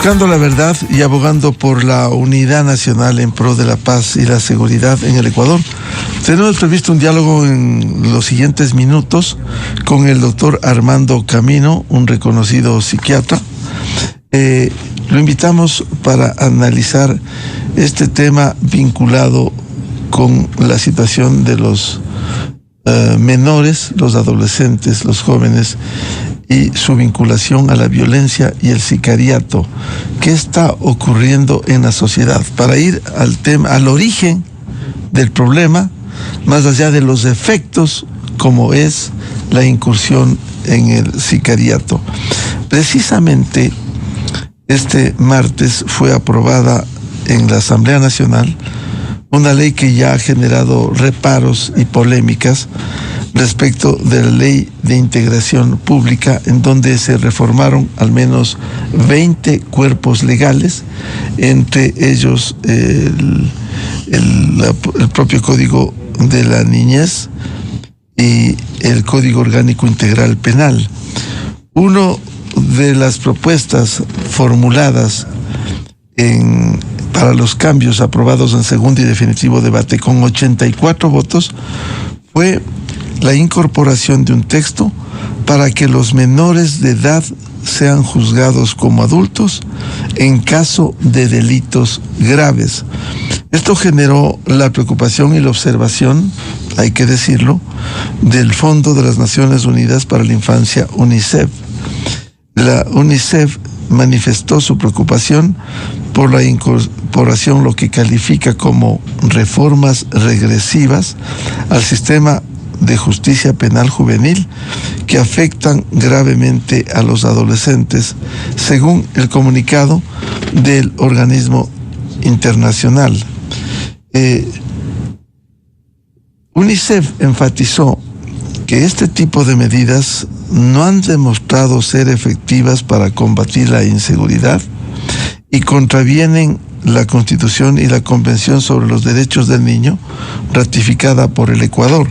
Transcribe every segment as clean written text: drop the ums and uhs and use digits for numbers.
Buscando la verdad y abogando por la unidad nacional en pro de la paz y la seguridad en el Ecuador. Tenemos previsto un diálogo en los siguientes minutos con el doctor Armando Camino, un reconocido psiquiatra. Lo invitamos para analizar este tema vinculado con la situación de los menores, los adolescentes, los jóvenes y su vinculación a la violencia y el sicariato. ¿Qué está ocurriendo en la sociedad? Para ir al tema, al origen del problema, más allá de los efectos, como es la incursión en el sicariato. Precisamente este martes fue aprobada en la Asamblea Nacional una ley que ya ha generado reparos y polémicas respecto de la Ley de Integración Pública, en donde se reformaron al menos 20 cuerpos legales, entre ellos el propio Código de la Niñez y el Código Orgánico Integral Penal. Una de las propuestas formuladas para los cambios aprobados en segundo y definitivo debate con 84 votos fue la incorporación de un texto para que los menores de edad sean juzgados como adultos en caso de delitos graves. Esto generó la preocupación y la observación, hay que decirlo, del Fondo de las Naciones Unidas para la Infancia, UNICEF. La UNICEF manifestó su preocupación por la incorporación, lo que califica como reformas regresivas al sistema de justicia penal juvenil que afectan gravemente a los adolescentes, según el comunicado del organismo internacional. UNICEF enfatizó que este tipo de medidas no han demostrado ser efectivas para combatir la inseguridad y contravienen la Constitución y la Convención sobre los Derechos del Niño, ratificada por el Ecuador.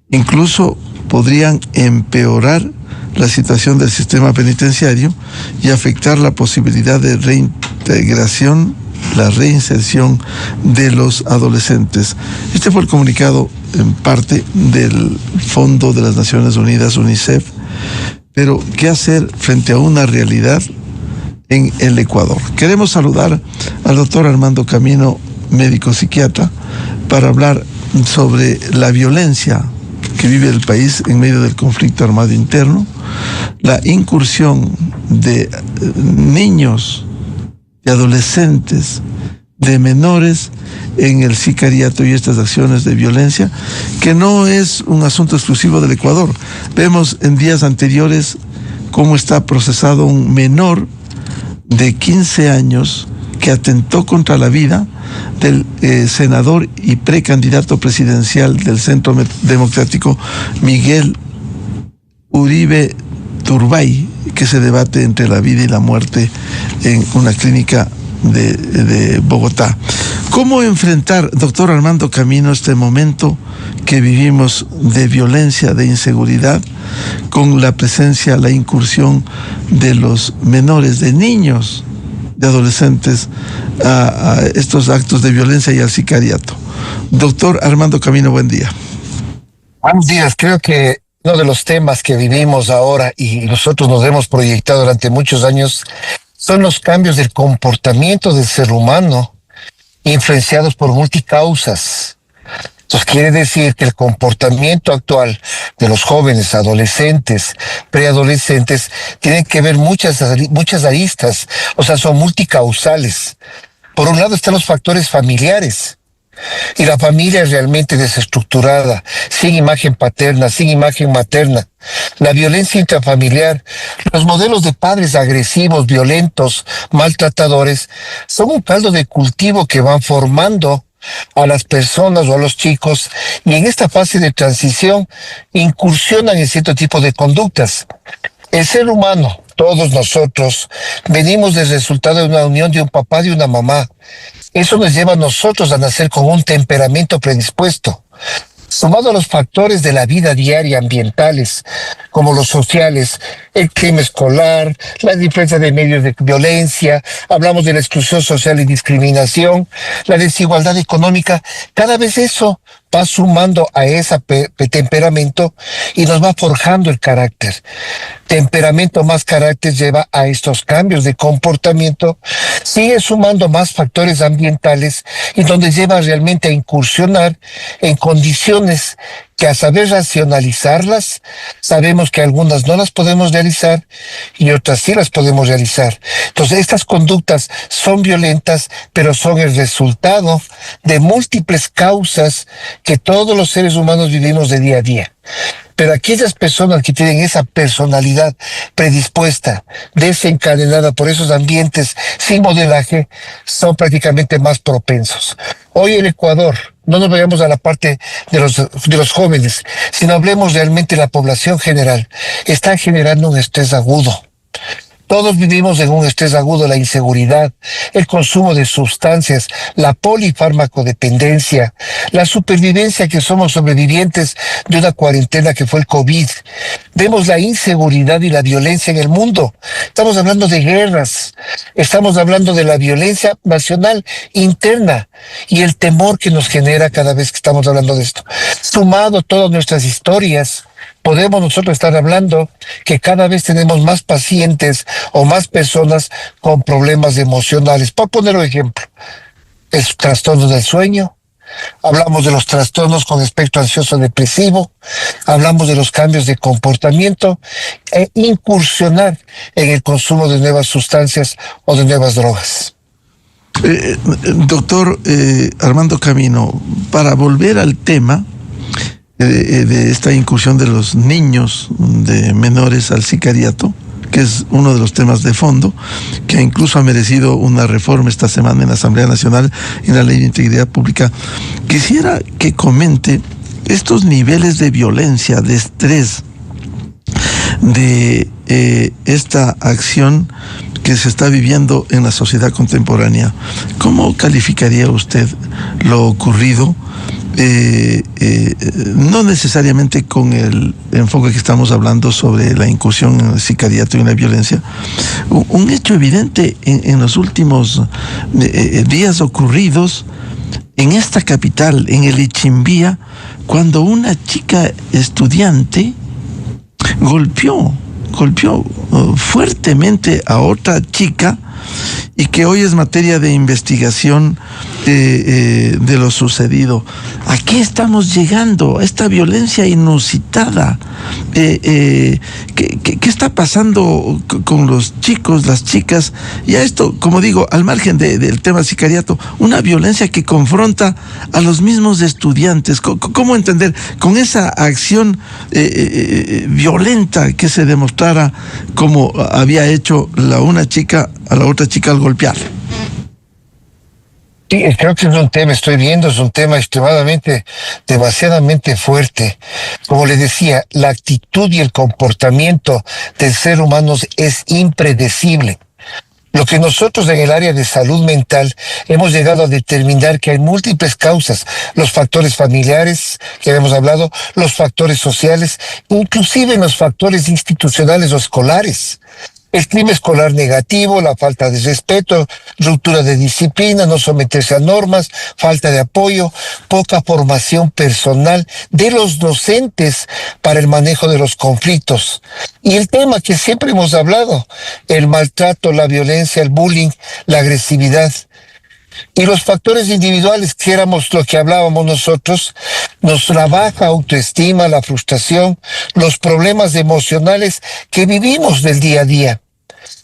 Incluso podrían empeorar la situación del sistema penitenciario y afectar la posibilidad de reintegración, la reinserción de los adolescentes. Este fue el comunicado en parte del Fondo de las Naciones Unidas, UNICEF. Pero, ¿qué hacer frente a una realidad en el Ecuador? Queremos saludar al doctor Armando Camino, médico psiquiatra, para hablar sobre la violencia que vive el país en medio del conflicto armado interno, la incursión de niños, de adolescentes, de menores en el sicariato y estas acciones de violencia, que no es un asunto exclusivo del Ecuador. Vemos en días anteriores cómo está procesado un menor de 15 años que atentó contra la vida del senador y precandidato presidencial del Centro Democrático, Miguel Uribe Turbay, que se debate entre la vida y la muerte en una clínica de Bogotá. ¿Cómo enfrentar, doctor Armando Camino, este momento que vivimos de violencia, de inseguridad, con la presencia, la incursión de los menores, de niños, de adolescentes, a estos actos de violencia y al sicariato? Doctor Armando Camino, buen día. Buenos días. Creo que uno de los temas que vivimos ahora y nosotros nos hemos proyectado durante muchos años son los cambios del comportamiento del ser humano influenciados por multicausas. Entonces quiere decir que el comportamiento actual de los jóvenes, adolescentes, preadolescentes, tiene que ver muchas aristas, o sea, son multicausales. Por un lado están los factores familiares, y la familia es realmente desestructurada, sin imagen paterna, sin imagen materna. La violencia intrafamiliar, los modelos de padres agresivos, violentos, maltratadores, son un caldo de cultivo que van formando a las personas o a los chicos, y en esta fase de transición incursionan en cierto tipo de conductas. El ser humano, todos nosotros, venimos del resultado de una unión de un papá y una mamá. Eso nos lleva a nosotros a nacer con un temperamento predispuesto. Sumado a los factores de la vida diaria ambientales, como los sociales, el clima escolar, la diferencia de medios de violencia, hablamos de la exclusión social y discriminación, la desigualdad económica, cada vez eso va sumando a ese temperamento y nos va forjando el carácter. Temperamento más carácter lleva a estos cambios de comportamiento, sigue sumando más factores ambientales y donde lleva realmente a incursionar en condiciones que a saber racionalizarlas, sabemos que algunas no las podemos realizar y otras sí las podemos realizar. Entonces, estas conductas son violentas, pero son el resultado de múltiples causas que todos los seres humanos vivimos de día a día. Pero aquellas personas que tienen esa personalidad predispuesta, desencadenada por esos ambientes sin modelaje, son prácticamente más propensos. Hoy el Ecuador, no nos vayamos a la parte de los jóvenes, sino hablemos realmente de la población general, está generando un estrés agudo. Todos vivimos en un estrés agudo, la inseguridad, el consumo de sustancias, la polifarmacodependencia, la supervivencia que somos sobrevivientes de una cuarentena que fue el COVID. Vemos la inseguridad y la violencia en el mundo. Estamos hablando de guerras, estamos hablando de la violencia nacional interna y el temor que nos genera cada vez que estamos hablando de esto. Sumado todas nuestras historias, podemos nosotros estar hablando que cada vez tenemos más pacientes o más personas con problemas emocionales. Por poner un ejemplo, el trastorno del sueño, hablamos de los trastornos con espectro ansioso depresivo, hablamos de los cambios de comportamiento e incursionar en el consumo de nuevas sustancias o de nuevas drogas. Doctor Armando Camino, para volver al tema de esta incursión de los niños de menores al sicariato, que es uno de los temas de fondo, que incluso ha merecido una reforma esta semana en la Asamblea Nacional en la Ley de Integridad Pública, quisiera que comente estos niveles de violencia, de estrés, de esta acción que se está viviendo en la sociedad contemporánea. ¿Cómo calificaría usted lo ocurrido? No necesariamente con el enfoque que estamos hablando sobre la incursión en el sicariato y en la violencia. Un hecho evidente en los últimos días ocurridos en esta capital, en el Ichimbía, cuando una chica estudiante golpeó fuertemente a otra chica, y que hoy es materia de investigación de lo sucedido. ¿A qué estamos llegando? Esta violencia inusitada. ¿Qué está pasando con los chicos, las chicas? Y a esto, como digo, al margen del tema sicariato, una violencia que confronta a los mismos estudiantes. ¿Cómo entender con esa acción violenta que se demostrara como había hecho una chica a la otra chica al golpear? Sí, creo que es un tema, es un tema extremadamente, demasiadamente fuerte. Como le decía, la actitud y el comportamiento del ser humano es impredecible. Lo que nosotros en el área de salud mental hemos llegado a determinar que hay múltiples causas, los factores familiares que habíamos hablado, los factores sociales, inclusive los factores institucionales o escolares. El clima escolar negativo, la falta de respeto, ruptura de disciplina, no someterse a normas, falta de apoyo, poca formación personal de los docentes para el manejo de los conflictos. Y el tema que siempre hemos hablado, el maltrato, la violencia, el bullying, la agresividad. Y los factores individuales, que éramos lo que hablábamos nosotros, nuestra baja autoestima, la frustración, los problemas emocionales que vivimos del día a día.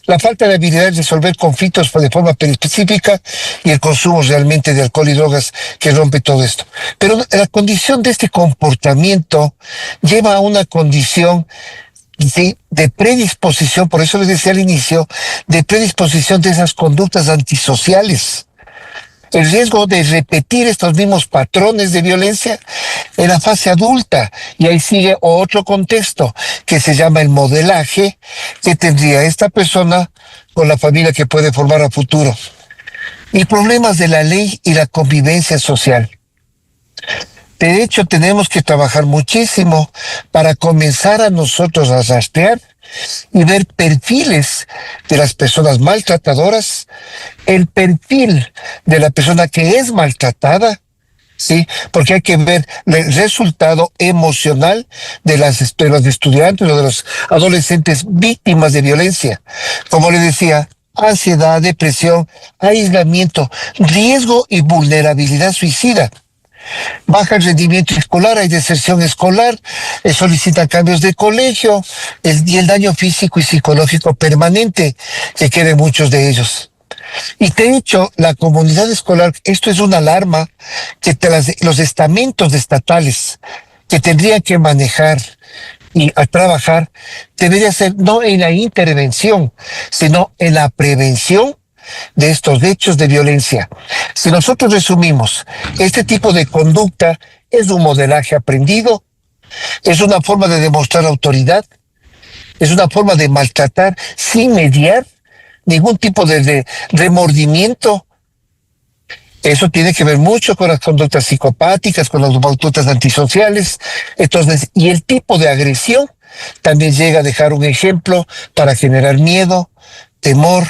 La falta de habilidad de resolver conflictos de forma específica y el consumo realmente de alcohol y drogas que rompe todo esto. Pero la condición de este comportamiento lleva a una condición de predisposición, por eso les decía al inicio, de predisposición de esas conductas antisociales. El riesgo de repetir estos mismos patrones de violencia en la fase adulta. Y ahí sigue otro contexto que se llama el modelaje que tendría esta persona con la familia que puede formar a futuro. Y problemas de la ley y la convivencia social. De hecho, tenemos que trabajar muchísimo para comenzar a nosotros a rastrear y ver perfiles de las personas maltratadoras, el perfil de la persona que es maltratada, ¿sí? Porque hay que ver el resultado emocional de los estudiantes o de los adolescentes víctimas de violencia. Como le decía, ansiedad, depresión, aislamiento, riesgo y vulnerabilidad suicida. Baja el rendimiento escolar, hay deserción escolar, solicitan cambios de colegio, y el daño físico y psicológico permanente que quieren muchos de ellos. Y de hecho, la comunidad escolar, esto es una alarma que los estamentos estatales que tendrían que manejar y a trabajar, debería ser no en la intervención, sino en la prevención de estos hechos de violencia. Si nosotros resumimos, este tipo de conducta es un modelaje aprendido, es una forma de demostrar autoridad, es una forma de maltratar sin mediar ningún tipo de remordimiento. Eso tiene que ver mucho con las conductas psicopáticas, con las conductas antisociales. Entonces, y el tipo de agresión también llega a dejar un ejemplo para generar miedo, temor,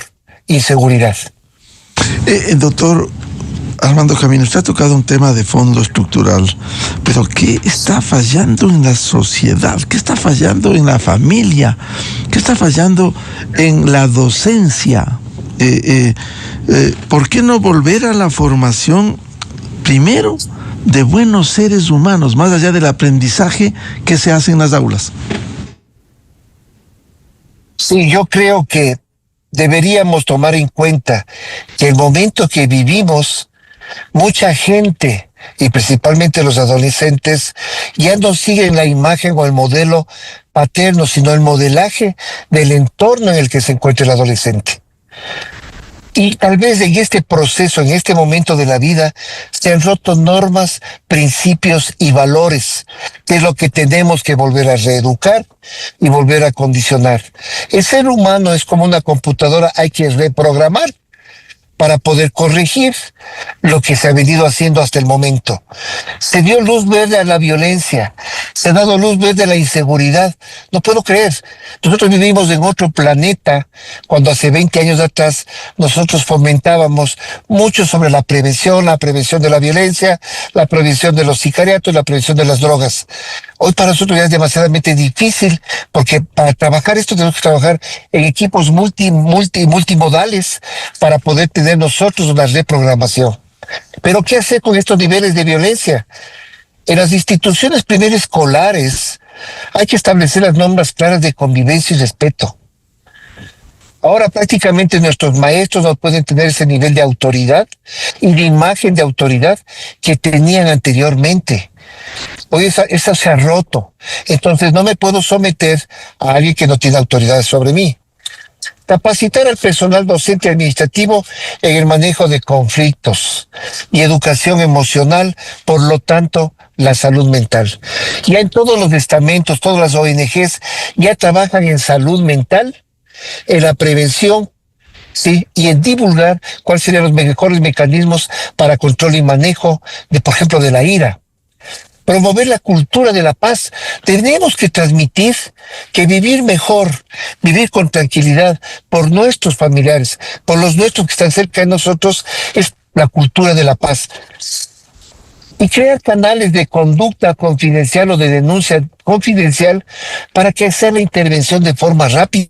inseguridad. Doctor Armando Camino, usted ha tocado un tema de fondo estructural, pero ¿qué está fallando en la sociedad? ¿Qué está fallando en la familia? ¿Qué está fallando en la docencia? ¿Por qué no volver a la formación primero de buenos seres humanos, más allá del aprendizaje que se hace en las aulas? Sí, yo creo que deberíamos tomar en cuenta que el momento que vivimos, mucha gente, y principalmente los adolescentes, ya no siguen la imagen o el modelo paterno, sino el modelaje del entorno en el que se encuentra el adolescente. Y tal vez en este proceso, en este momento de la vida, se han roto normas, principios y valores, que es lo que tenemos que volver a reeducar y volver a condicionar. El ser humano es como una computadora, hay que reprogramar para poder corregir lo que se ha venido haciendo hasta el momento. Se dio luz verde a la violencia, se ha dado luz verde a la inseguridad. No puedo creer. Nosotros vivimos en otro planeta cuando hace 20 años atrás nosotros fomentábamos mucho sobre la prevención de la violencia, la prevención de los sicariatos, la prevención de las drogas. Hoy para nosotros ya es demasiadamente difícil porque para trabajar esto tenemos que trabajar en equipos multimodales para poder tener nosotros una reprogramación. Pero ¿qué hacer con estos niveles de violencia? En las instituciones primero escolares hay que establecer las normas claras de convivencia y respeto. Ahora prácticamente nuestros maestros no pueden tener ese nivel de autoridad y de imagen de autoridad que tenían anteriormente. Hoy esa se ha roto. Entonces no me puedo someter a alguien que no tiene autoridad sobre mí. Capacitar al personal docente administrativo en el manejo de conflictos y educación emocional, por lo tanto, la salud mental. Ya en todos los estamentos, todas las ONGs ya trabajan en salud mental, en la prevención, sí, y en divulgar cuáles serían los mejores mecanismos para control y manejo de, por ejemplo, de la ira. Promover la cultura de la paz. Tenemos que transmitir que vivir mejor, vivir con tranquilidad por nuestros familiares, por los nuestros que están cerca de nosotros, es la cultura de la paz. Y crear canales de conducta confidencial o de denuncia confidencial para que sea la intervención de forma rápida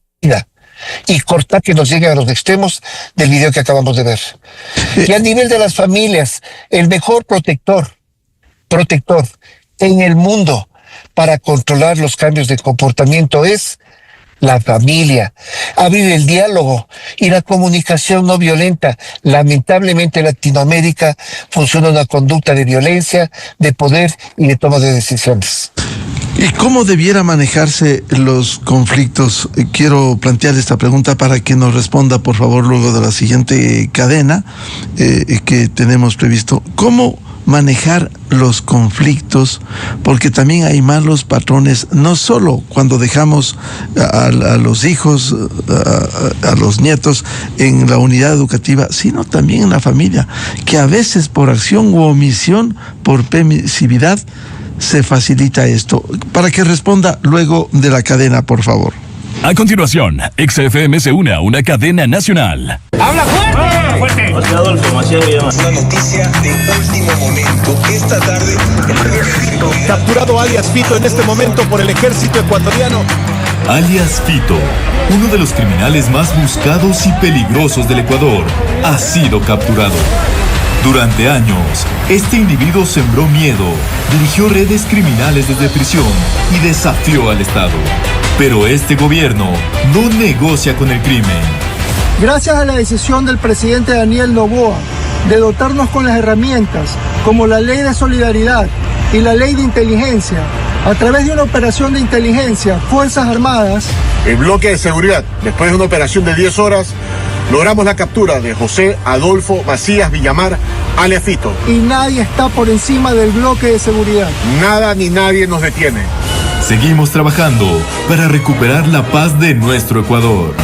y cortar que nos lleguen a los extremos del video que acabamos de ver. Y a nivel de las familias, el mejor protector en el mundo para controlar los cambios de comportamiento es la familia. Abrir el diálogo y la comunicación no violenta. Lamentablemente en Latinoamérica funciona una conducta de violencia, de poder y de toma de decisiones. ¿Y cómo debiera manejarse los conflictos? Quiero plantear esta pregunta para que nos responda, por favor, luego de la siguiente cadena que tenemos previsto. ¿Cómo manejar los conflictos, porque también hay malos patrones, no solo cuando dejamos a los hijos, a los nietos en la unidad educativa, sino también en la familia, que a veces por acción u omisión, por permisividad, se facilita esto. Para que responda luego de la cadena, por favor. A continuación, XFM se une a una cadena nacional. ¡Habla fuerte! ¡Fuerte! José Adolfo Macías Villamar. Una noticia de último momento. Esta tarde, el ejército... Capturado alias Fito en este momento por el ejército ecuatoriano. Alias Fito, uno de los criminales más buscados y peligrosos del Ecuador, ha sido capturado. Durante años, este individuo sembró miedo, dirigió redes criminales desde prisión y desafió al Estado. Pero este gobierno no negocia con el crimen. Gracias a la decisión del presidente Daniel Noboa de dotarnos con las herramientas como la ley de solidaridad y la ley de inteligencia, a través de una operación de inteligencia, Fuerzas Armadas... El bloque de seguridad, después de una operación de 10 horas, logramos la captura de José Adolfo Macías Villamar, alias Fito. Y nadie está por encima del bloque de seguridad. Nada ni nadie nos detiene. Seguimos trabajando para recuperar la paz de nuestro Ecuador.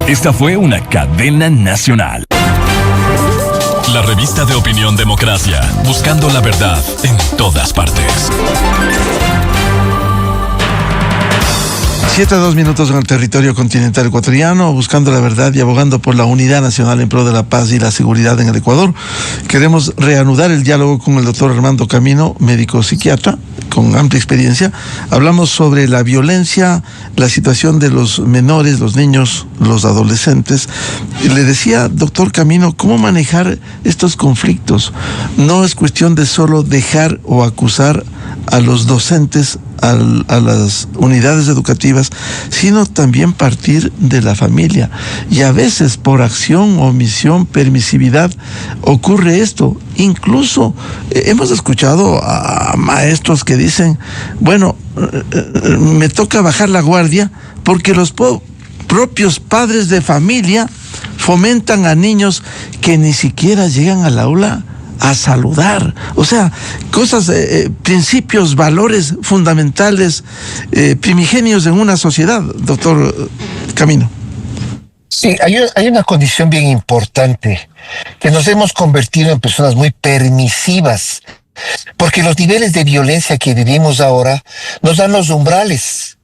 Esta fue una cadena nacional. La revista de opinión Democracia, buscando la verdad en todas partes. 7:02 en el territorio continental ecuatoriano, buscando la verdad y abogando por la unidad nacional en pro de la paz y la seguridad en el Ecuador. Queremos reanudar el diálogo con el doctor Armando Camino, médico psiquiatra con amplia experiencia. Hablamos sobre la violencia, la situación de los menores, los niños, los adolescentes. Le decía, doctor Camino, ¿cómo manejar estos conflictos? No es cuestión de solo dejar o acusar a los docentes, a las unidades educativas, sino también partir de la familia. Y a veces por acción, omisión, permisividad ocurre esto. Incluso hemos escuchado a maestros que dicen, bueno, me toca bajar la guardia porque los propios padres de familia fomentan a niños que ni siquiera llegan al aula a saludar. O sea, cosas, principios, valores fundamentales, primigenios en una sociedad, doctor Camino. Sí, hay una condición bien importante, que nos hemos convertido en personas muy permisivas, porque los niveles de violencia que vivimos ahora nos dan los umbrales.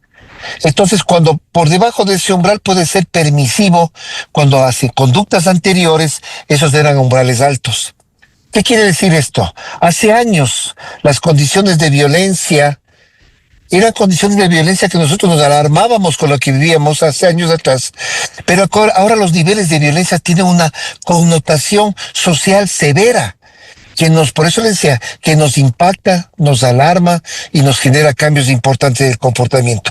Entonces, cuando por debajo de ese umbral puede ser permisivo, cuando hace conductas anteriores, esos eran umbrales altos. ¿Qué quiere decir esto? Hace años las condiciones de violencia eran condiciones de violencia que nosotros nos alarmábamos con lo que vivíamos hace años atrás. Pero ahora los niveles de violencia tienen una connotación social severa, por eso les decía, que nos impacta, nos alarma y nos genera cambios importantes del comportamiento.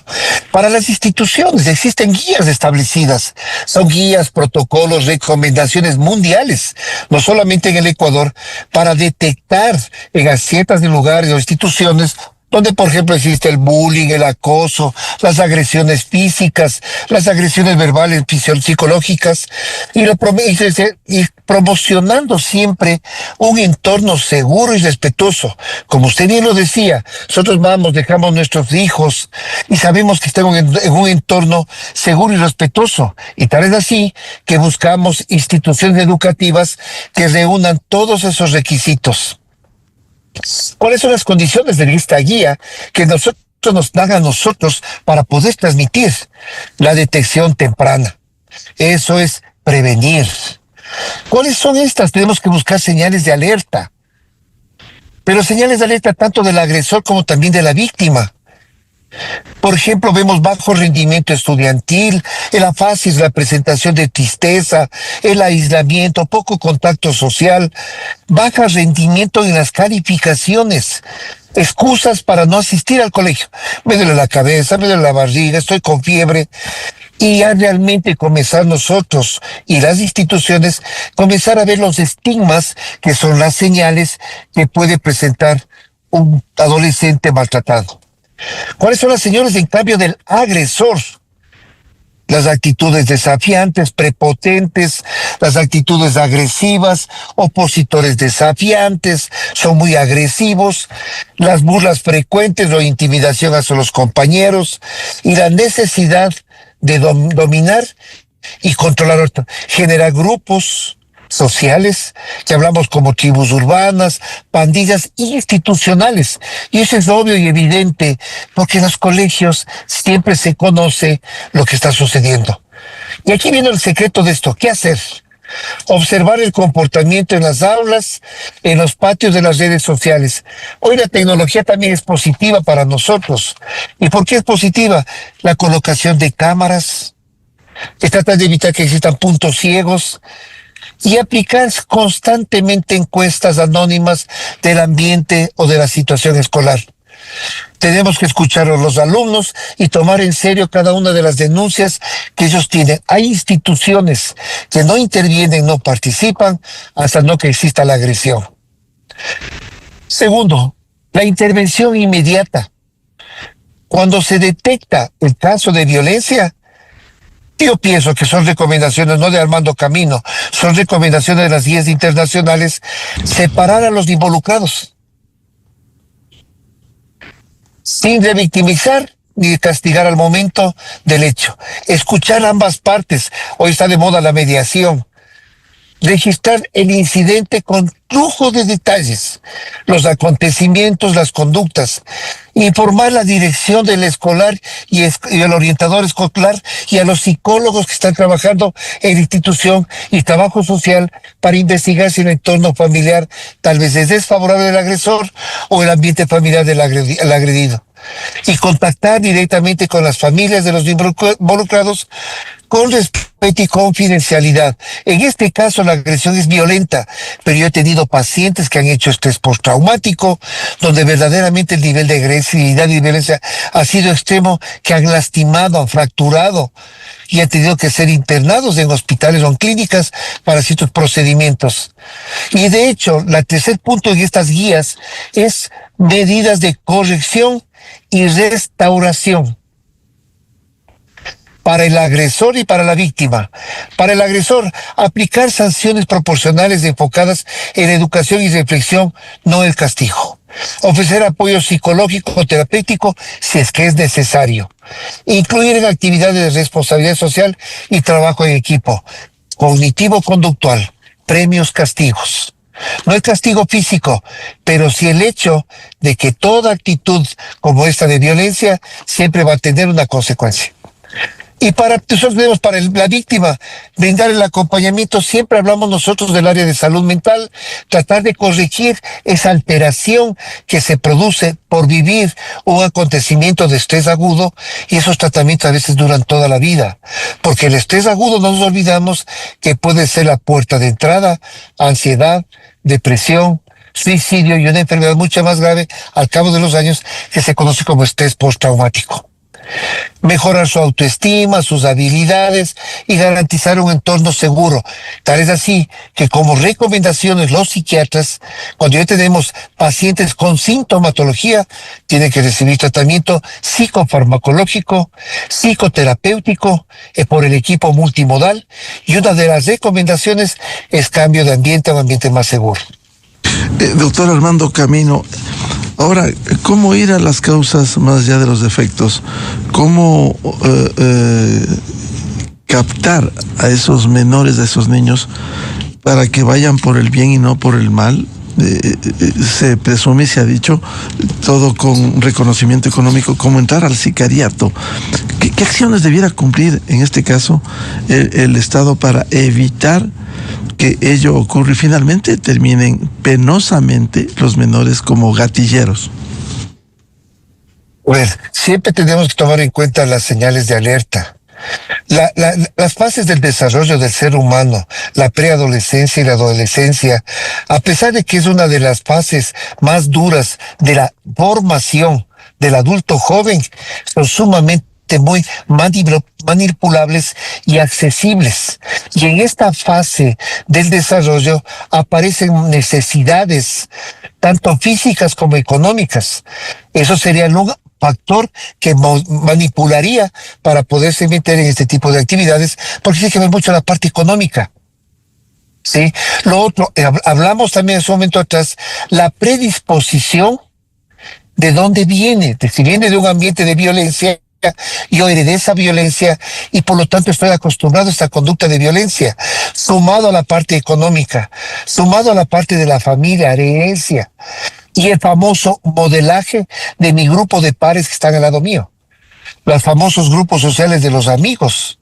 Para las instituciones existen guías establecidas, son guías, protocolos, recomendaciones mundiales, no solamente en el Ecuador, para detectar en ciertos lugares o instituciones donde, por ejemplo, existe el bullying, el acoso, las agresiones físicas, las agresiones verbales, psicológicas, y promocionando siempre un entorno seguro y respetuoso. Como usted bien lo decía, nosotros dejamos nuestros hijos y sabemos que están en un entorno seguro y respetuoso. Y tal es así que buscamos instituciones educativas que reúnan todos esos requisitos. ¿Cuáles son las condiciones de esta guía que nos dan a nosotros para poder transmitir la detección temprana? Eso es prevenir. ¿Cuáles son estas? Tenemos que buscar señales de alerta, pero señales de alerta tanto del agresor como también de la víctima. Por ejemplo, vemos bajo rendimiento estudiantil, el afasia, la presentación de tristeza, el aislamiento, poco contacto social, bajo rendimiento en las calificaciones, excusas para no asistir al colegio. Me duele la cabeza, me duele la barriga, estoy con fiebre. Y ya realmente comenzar nosotros y las instituciones, comenzar a ver los estigmas que son las señales que puede presentar un adolescente maltratado. ¿Cuáles son las señales, en cambio, del agresor? Las actitudes desafiantes, prepotentes, las actitudes agresivas, opositores desafiantes, son muy agresivos, las burlas frecuentes o intimidación hacia los compañeros y la necesidad de dominar y controlar otro. Genera grupos sociales, que hablamos como tribus urbanas, pandillas institucionales. Y eso es obvio y evidente, porque en los colegios siempre se conoce lo que está sucediendo. Y aquí viene el secreto de esto. ¿Qué hacer? Observar el comportamiento en las aulas, en los patios de las redes sociales. Hoy la tecnología también es positiva para nosotros. ¿Y por qué es positiva? La colocación de cámaras, que trata de evitar que existan puntos ciegos, y aplicar constantemente encuestas anónimas del ambiente o de la situación escolar. Tenemos que escuchar a los alumnos y tomar en serio cada una de las denuncias que ellos tienen. Hay instituciones que no intervienen, no participan, hasta no que exista la agresión. Segundo, la intervención inmediata. Cuando se detecta el caso de violencia, yo pienso que son recomendaciones no de Armando Camino, son recomendaciones de las guías internacionales, separar a los involucrados, sin revictimizar ni castigar al momento del hecho. Escuchar ambas partes, hoy está de moda la mediación. Registrar el incidente con lujo de detalles, los acontecimientos, las conductas, informar la dirección del escolar y el orientador escolar y a los psicólogos que están trabajando en la institución y trabajo social para investigar si el entorno familiar tal vez es desfavorable del agresor o el ambiente familiar del agredido. Y contactar directamente con las familias de los involucrados con respeto y confidencialidad. En este caso la agresión es violenta, pero yo he tenido pacientes que han hecho estrés postraumático, donde verdaderamente el nivel de agresividad y violencia ha sido extremo, que han lastimado, han fracturado y han tenido que ser internados en hospitales o en clínicas para ciertos procedimientos. Y de hecho, el tercer punto en estas guías es medidas de corrección y restauración para el agresor y para la víctima. Para el agresor, aplicar sanciones proporcionales enfocadas en educación y reflexión, no el castigo. Ofrecer apoyo psicológico o terapéutico si es que es necesario. Incluir en actividades de responsabilidad social y trabajo en equipo. Cognitivo-conductual. Premios, castigos. No el castigo físico, pero sí el hecho de que toda actitud como esta de violencia siempre va a tener una consecuencia. Y nosotros tenemos para la víctima brindar el acompañamiento. Siempre hablamos nosotros del área de salud mental, tratar de corregir esa alteración que se produce por vivir un acontecimiento de estrés agudo, y esos tratamientos a veces duran toda la vida, porque el estrés agudo, no nos olvidamos que puede ser la puerta de entrada a ansiedad, depresión, suicidio y una enfermedad mucho más grave al cabo de los años que se conoce como estrés postraumático. Mejorar su autoestima, sus habilidades y garantizar un entorno seguro. Tal es así que, como recomendaciones, los psiquiatras, cuando ya tenemos pacientes con sintomatología, tienen que recibir tratamiento psicofarmacológico, psicoterapéutico, por el equipo multimodal, y una de las recomendaciones es cambio de ambiente a un ambiente más seguro. Doctor Armando Camino, ahora, ¿cómo ir a las causas más allá de los defectos? ¿Cómo captar a esos menores, a esos niños, para que vayan por el bien y no por el mal? Se presume y se ha dicho, todo con reconocimiento económico, como entrar al sicariato. ¿Qué acciones debiera cumplir en este caso el Estado para evitar que ello ocurra y finalmente terminen penosamente los menores como gatilleros? A ver, siempre tenemos que tomar en cuenta las señales de alerta. Las fases del desarrollo del ser humano, la preadolescencia y la adolescencia, a pesar de que es una de las fases más duras de la formación del adulto joven, son sumamente muy manipulables y accesibles. Y en esta fase del desarrollo aparecen necesidades, tanto físicas como económicas. Eso sería un factor que manipularía para poderse meter en este tipo de actividades, porque tiene que ver mucho la parte económica. ¿Sí? Lo otro, hablamos también en su momento atrás, la predisposición de dónde viene, si viene de un ambiente de violencia. Yo heredé esa violencia y por lo tanto estoy acostumbrado a esta conducta de violencia, sumado a la parte económica, sumado a la parte de la familia, herencia, y el famoso modelaje de mi grupo de pares que están al lado mío, los famosos grupos sociales de los amigos.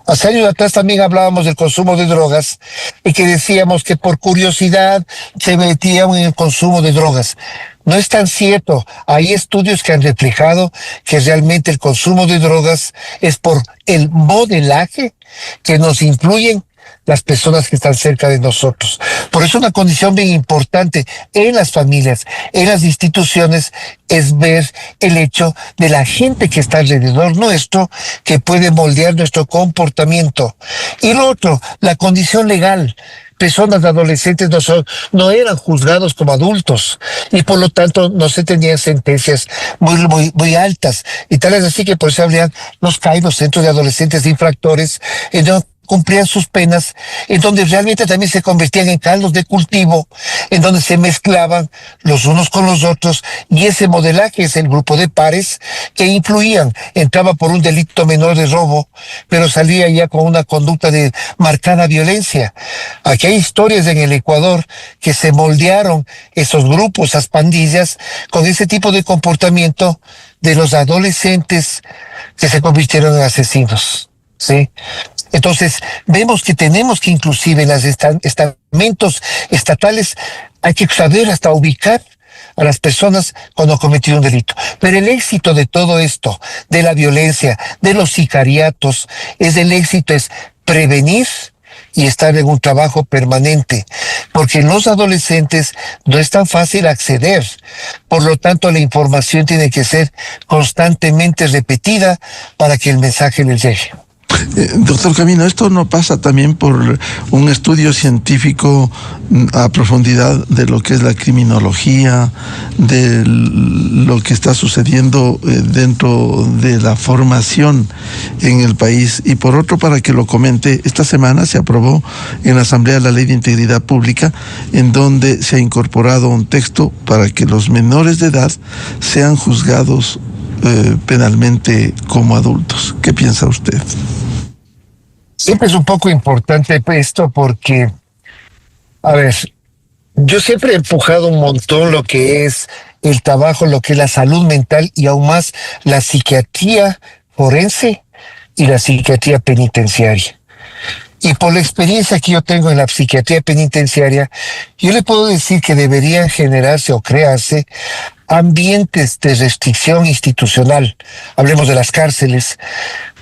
Hace años atrás también hablábamos del consumo de drogas y que decíamos que por curiosidad se metían en el consumo de drogas. No es tan cierto. Hay estudios que han reflejado que realmente el consumo de drogas es por el modelaje que nos influyen las personas que están cerca de nosotros. Por eso una condición bien importante en las familias, en las instituciones, es ver el hecho de la gente que está alrededor nuestro, que puede moldear nuestro comportamiento. Y lo otro, la condición legal. Personas adolescentes no eran juzgados como adultos y por lo tanto no se tenían sentencias muy altas. Y tal es así que por eso habrían los CAI, los centros de adolescentes infractores, en donde cumplían sus penas, en donde realmente también se convertían en caldos de cultivo, en donde se mezclaban los unos con los otros, y ese modelaje es el grupo de pares que influían. Entraba por un delito menor de robo, pero salía ya con una conducta de marcada violencia. Aquí hay historias en el Ecuador que se moldearon esos grupos, esas pandillas, con ese tipo de comportamiento de los adolescentes que se convirtieron en asesinos, ¿sí? Entonces, vemos que tenemos que inclusive en los estamentos estatales hay que saber hasta ubicar a las personas cuando han cometido un delito. Pero el éxito de todo esto, de la violencia, de los sicariatos, es prevenir y estar en un trabajo permanente, porque en los adolescentes no es tan fácil acceder. Por lo tanto, la información tiene que ser constantemente repetida para que el mensaje les llegue. Doctor Camino, ¿esto no pasa también por un estudio científico a profundidad de lo que es la criminología, de lo que está sucediendo dentro de la formación en el país? Y por otro, para que lo comente, esta semana se aprobó en la Asamblea la Ley de Integridad Pública, en donde se ha incorporado un texto para que los menores de edad sean juzgados penalmente como adultos. ¿Qué piensa usted? Siempre es un poco importante esto porque, a ver, yo siempre he empujado un montón lo que es el trabajo, lo que es la salud mental y aún más la psiquiatría forense y la psiquiatría penitenciaria. Y por la experiencia que yo tengo en la psiquiatría penitenciaria, yo le puedo decir que deberían generarse o crearse ambientes de restricción institucional, hablemos de las cárceles,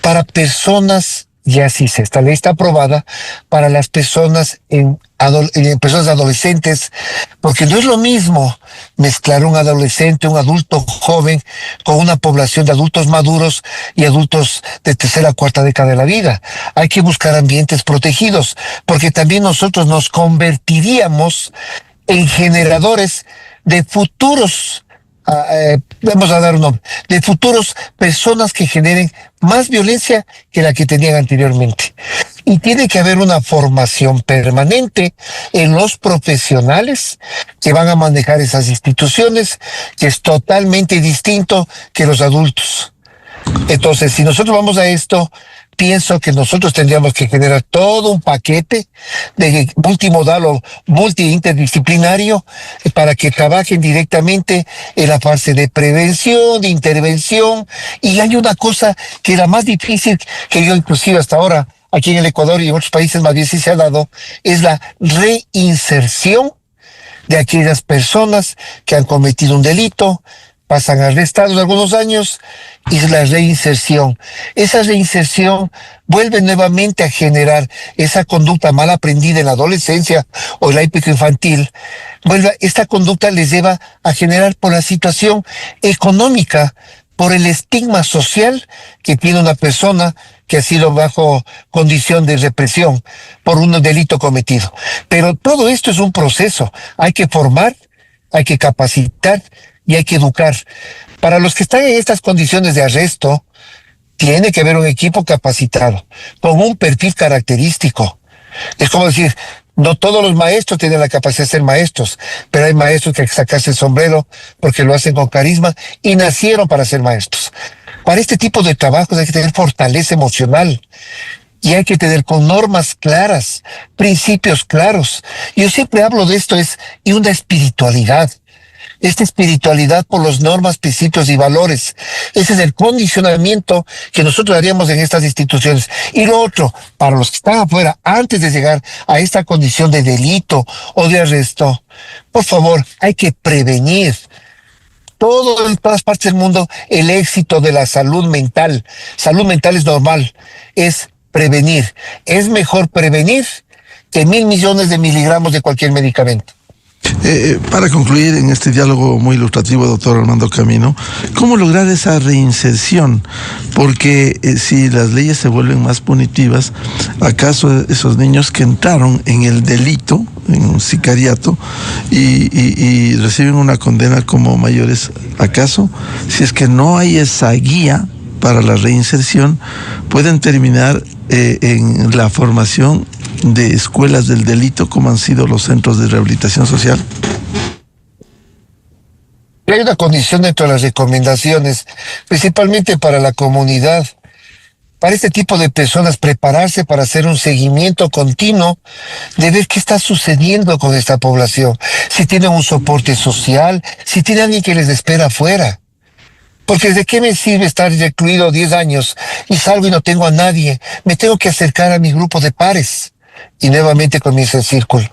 para personas, ya si esta ley está aprobada, para las personas en personas adolescentes, porque no es lo mismo mezclar un adolescente, un adulto joven, con una población de adultos maduros y adultos de tercera o cuarta década de la vida. Hay que buscar ambientes protegidos, porque también nosotros nos convertiríamos en generadores de futuros, vamos a dar un nombre, de futuros personas que generen más violencia que la que tenían anteriormente. Y tiene que haber una formación permanente en los profesionales que van a manejar esas instituciones, que es totalmente distinto que los adultos. Entonces, si nosotros vamos a esto, pienso que nosotros tendríamos que generar todo un paquete de multimodal o multi-interdisciplinario para que trabajen directamente en la fase de prevención, de intervención. Y hay una cosa que es la más difícil, que yo inclusive hasta ahora aquí en el Ecuador y en otros países más bien sí se ha dado, es la reinserción de aquellas personas que han cometido un delito, pasan arrestados algunos años y la reinserción. Esa reinserción vuelve nuevamente a generar esa conducta mal aprendida en la adolescencia o en la época infantil. Esta conducta les lleva a generar por la situación económica, por el estigma social que tiene una persona que ha sido bajo condición de represión por un delito cometido. Pero todo esto es un proceso. Hay que formar, hay que capacitar y hay que educar. Para los que están en estas condiciones de arresto, tiene que haber un equipo capacitado, con un perfil característico. Es como decir, no todos los maestros tienen la capacidad de ser maestros, pero hay maestros que hay que sacarse el sombrero porque lo hacen con carisma y nacieron para ser maestros. Para este tipo de trabajos hay que tener fortaleza emocional y hay que tener con normas claras, principios claros. Yo siempre hablo de esto, y una espiritualidad. Esta espiritualidad por las normas, principios y valores. Ese es el condicionamiento que nosotros haríamos en estas instituciones. Y lo otro, para los que están afuera, antes de llegar a esta condición de delito o de arresto, por favor, hay que prevenir. En todas partes del mundo, el éxito de la salud mental es normal, es prevenir. Es mejor prevenir que 1.000 millones de miligramos de cualquier medicamento. Para concluir en este diálogo muy ilustrativo, doctor Armando Camino, ¿cómo lograr esa reinserción? Porque si las leyes se vuelven más punitivas, ¿acaso esos niños que entraron en el delito, en un sicariato, y reciben una condena como mayores, acaso, si es que no hay esa guía para la reinserción, pueden terminar en la formación de escuelas del delito, como han sido los centros de rehabilitación social? Hay una condición dentro de las recomendaciones, principalmente para la comunidad, para este tipo de personas, prepararse para hacer un seguimiento continuo de ver qué está sucediendo con esta población, si tienen un soporte social, si tiene alguien que les espera afuera. Porque ¿de qué me sirve estar recluido 10 años y salgo y no tengo a nadie? Me tengo que acercar a mi grupo de pares. Y nuevamente comienza el círculo.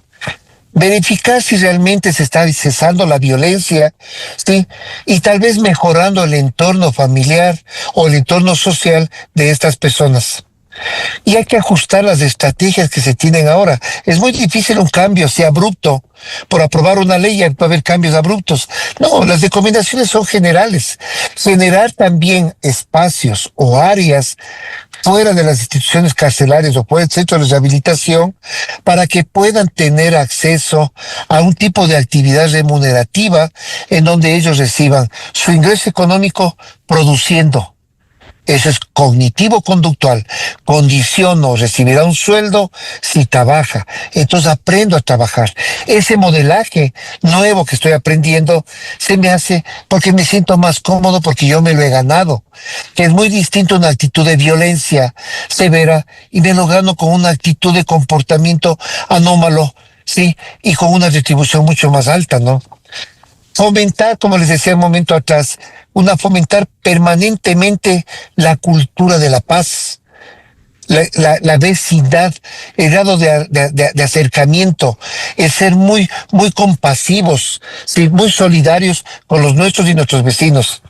Verificar si realmente se está cesando la violencia, ¿sí? Y tal vez mejorando el entorno familiar o el entorno social de estas personas. Y hay que ajustar las estrategias que se tienen ahora. Es muy difícil un cambio así abrupto. Por aprobar una ley ya puede haber cambios abruptos. No, las recomendaciones son generales. Generar también espacios o áreas fuera de las instituciones carcelarias o fuera del centro de rehabilitación para que puedan tener acceso a un tipo de actividad remunerativa en donde ellos reciban su ingreso económico produciendo. Eso es cognitivo-conductual. Condiciono, recibirá un sueldo si trabaja. Entonces aprendo a trabajar. Ese modelaje nuevo que estoy aprendiendo se me hace porque me siento más cómodo porque yo me lo he ganado. Que es muy distinto a una actitud de violencia severa y me lo gano con una actitud de comportamiento anómalo, ¿sí? Y con una retribución mucho más alta, ¿no? Fomentar, como les decía un momento atrás, fomentar permanentemente la cultura de la paz, la vecindad, el grado de acercamiento, el ser muy compasivos, ¿sí? Muy solidarios con los nuestros y nuestros vecinos.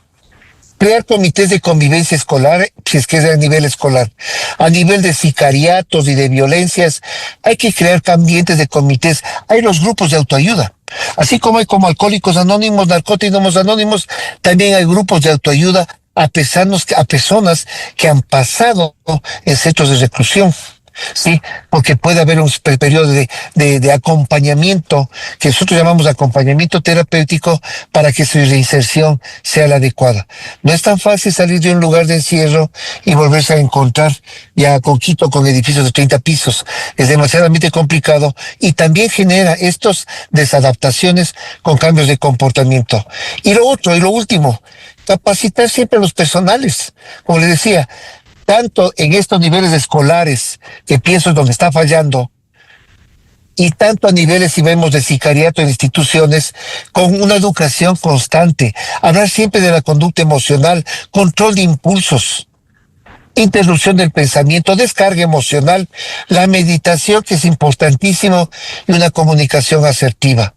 Crear comités de convivencia escolar, si es que es a nivel escolar. A nivel de sicariatos y de violencias, hay que crear ambientes de comités. Hay los grupos de autoayuda. Así como hay como Alcohólicos Anónimos, Narcóticos Anónimos, también hay grupos de autoayuda a personas que han pasado en centros de reclusión. Sí, porque puede haber un periodo de acompañamiento, que nosotros llamamos acompañamiento terapéutico, para que su reinserción sea la adecuada. No es tan fácil salir de un lugar de encierro y volverse a encontrar ya con Quito con edificios de 30 pisos. Es demasiadamente complicado y también genera estos desadaptaciones con cambios de comportamiento. Y lo último, capacitar siempre a los personales. Como les decía, tanto en estos niveles escolares, que pienso es donde está fallando, y tanto a niveles, si vemos, de sicariato en instituciones, con una educación constante, hablar siempre de la conducta emocional, control de impulsos, interrupción del pensamiento, descarga emocional, la meditación, que es importantísimo, y una comunicación asertiva.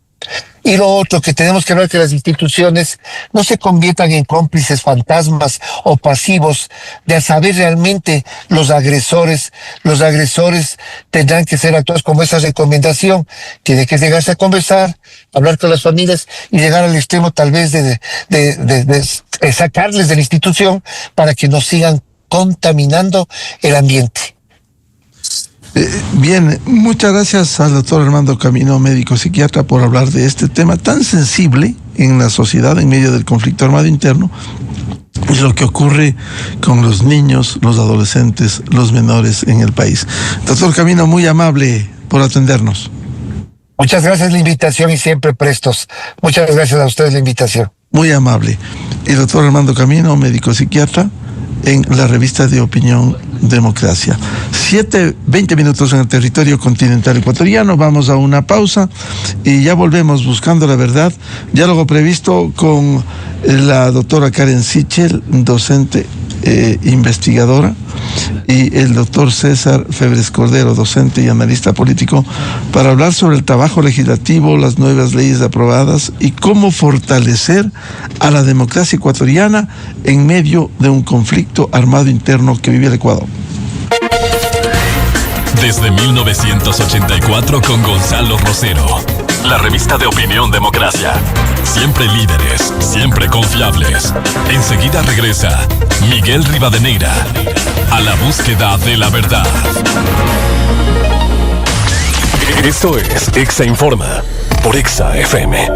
Y lo otro que tenemos que ver que las instituciones no se conviertan en cómplices fantasmas o pasivos de saber realmente los agresores. Los agresores tendrán que ser actuados como esa recomendación. Tiene que llegarse a conversar, hablar con las familias y llegar al extremo tal vez de sacarles de la institución para que no sigan contaminando el ambiente. Bien, muchas gracias al doctor Armando Camino, médico psiquiatra, por hablar de este tema tan sensible en la sociedad en medio del conflicto armado interno y lo que ocurre con los niños, los adolescentes, los menores en el país. Doctor Camino, muy amable por atendernos. Muchas gracias la invitación y siempre prestos. Muchas gracias a ustedes la invitación. Muy amable. El doctor Armando Camino, médico psiquiatra, en la revista de Opinión Democracia. 7:20 minutos en el territorio continental ecuatoriano. Vamos a una pausa y ya volvemos buscando la verdad. Diálogo previsto con la doctora Karen Sichel, docente investigadora, y el doctor César Febres Cordero, docente y analista político, para hablar sobre el trabajo legislativo, las nuevas leyes aprobadas y cómo fortalecer a la democracia ecuatoriana en medio de un conflicto armado interno que vive el Ecuador. Desde 1984 con Gonzalo Rosero. La revista de Opinión Democracia. Siempre líderes, siempre confiables. Enseguida regresa Miguel Rivadeneira a la búsqueda de la verdad. Esto es Exa Informa por Exa FM.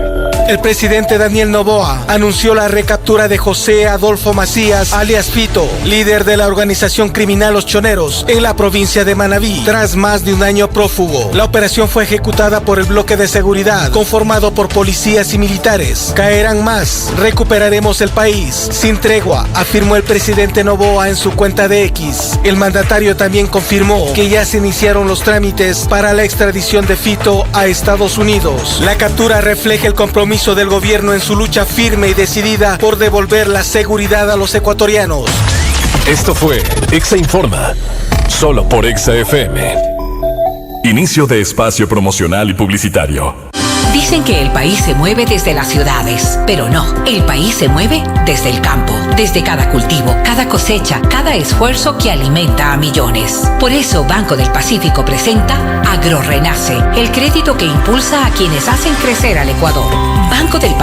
El presidente Daniel Noboa anunció la recaptura de José Adolfo Macías, alias Fito, líder de la organización criminal Los Choneros, en la provincia de Manabí, tras más de un año prófugo. La operación fue ejecutada por el bloque de seguridad, conformado por policías y militares. Caerán más, recuperaremos el país, sin tregua, afirmó el presidente Noboa en su cuenta de X. El mandatario también confirmó que ya se iniciaron los trámites para la extradición de Fito a Estados Unidos. La captura refleja el compromiso del gobierno en su lucha firme y decidida por devolver la seguridad a los ecuatorianos. Esto fue Exa Informa, solo por Exa FM. Inicio de espacio promocional y publicitario. Dicen que el país se mueve desde las ciudades, pero no, el país se mueve desde el campo, desde cada cultivo, cada cosecha, cada esfuerzo que alimenta a millones. Por eso Banco del Pacífico presenta AgroRenace, el crédito que impulsa a quienes hacen crecer al Ecuador. Banco del Pacífico.